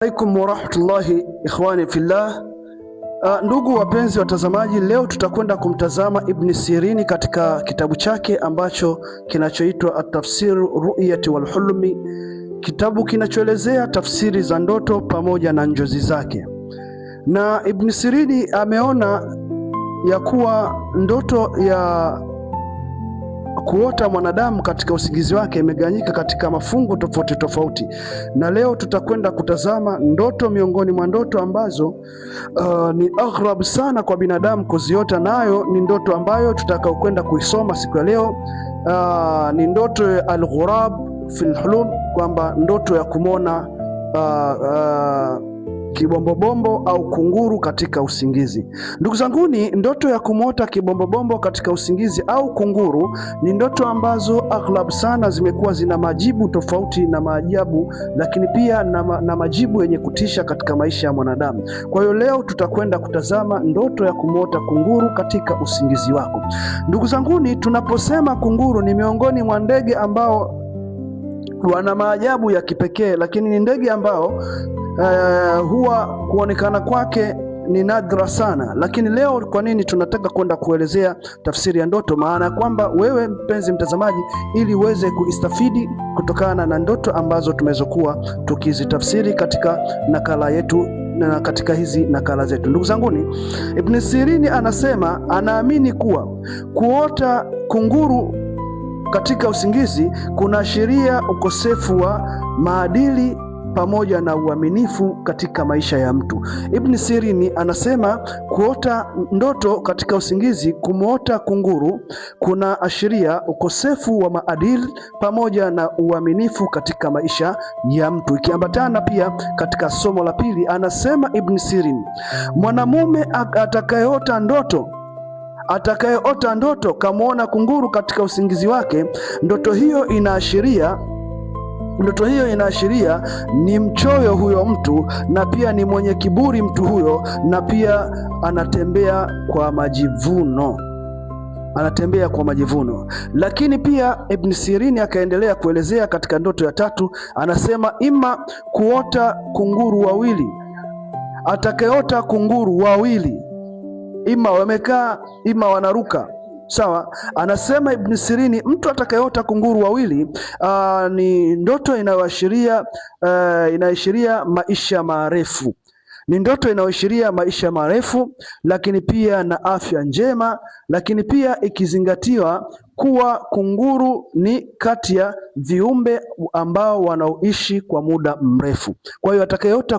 Alaikum warahmatullahi ikhwani fillah. Ndugu wapenzi watazamaji, leo tutakwenda kumtazama Ibn Sirini katika kitabu chake ambacho kinachoitwa At-Tafsir Ru'yati wal Hulmi, kitabu kinachoelezea tafsiri za ndoto pamoja na njozi zake. Na Ibn Sirini ameona ya kuwa ndoto ya kuota mwanadamu katika usingizi wake imegawanyika katika mafungu tofauti tofauti, na leo tutakwenda kutazama ndoto miongoni mwa ndoto ambazo ni aghrab sana kwa binadamu kuziota, nayo ni ndoto ambayo tutakaokwenda kuisoma siku ya leo. Ni ndoto ya al-ghurab fil hulum, kwamba ndoto ya kumwona kibombobombo au kunguru katika usingizi. Ndugu zanguni, ndoto ya kumwota kibombobombo katika usingizi au kunguru ni ndoto ambazo aghlab sana zimekuwa zina majibu tofauti na maajabu, lakini pia na majibu yenye kutisha katika maisha ya mwanadamu. Kwa hiyo leo tutakwenda kutazama ndoto ya kumwota kunguru katika usingizi wako. Ndugu zanguni, tunaposema kunguru ni miongoni mwa ndege ambao wana maajabu ya kipekee, lakini ni ndege ambao huwa kuonekana kwake ni nadra sana. Lakini leo kwa nini tunataka kwenda kuelezea tafsiri ya ndoto? Maana kwamba wewe mpenzi mtazamaji, ili uweze kuistafidi kutokana na ndoto ambazo tumezokuwa tukizitafsiri katika nakala yetu na katika hizi nakala zetu. Ndugu zanguni, Ibn Sirini anasema anaamini kuwa kuota kunguru katika usingizi kunaashiria ukosefu wa maadili pamoja na uaminifu katika maisha ya mtu. Ibn Sirini anasema kuota ndoto katika usingizi, kumwota kunguru kuna ashiria ukosefu wa maadili pamoja na uaminifu katika maisha ya mtu. Ikiambatana pia katika somo la pili, anasema Ibn Sirini, mwanamume atakayeota ndoto kamwona kunguru katika usingizi wake, ndoto hiyo inaashiria ni mchoyo huyo mtu, na pia ni mwenye kiburi mtu huyo, na pia anatembea kwa majivuno. Lakini pia Ibn Sirini akaendelea kuelezea katika ndoto ya tatu, anasema ima kuota kunguru wawili, atakayeota kunguru wawili ima wamekaa ima wanaruka. Sawa, anasema Ibn Sirini mtu atakayeota kunguru wawili ni ndoto inayoashiria maisha marefu. Ni ndoto inayoashiria maisha marefu, lakini pia na afya njema, lakini pia ikizingatiwa kuwa kunguru ni kati ya viumbe ambao wanaoishi kwa muda mrefu. Kwa hiyo atakayeota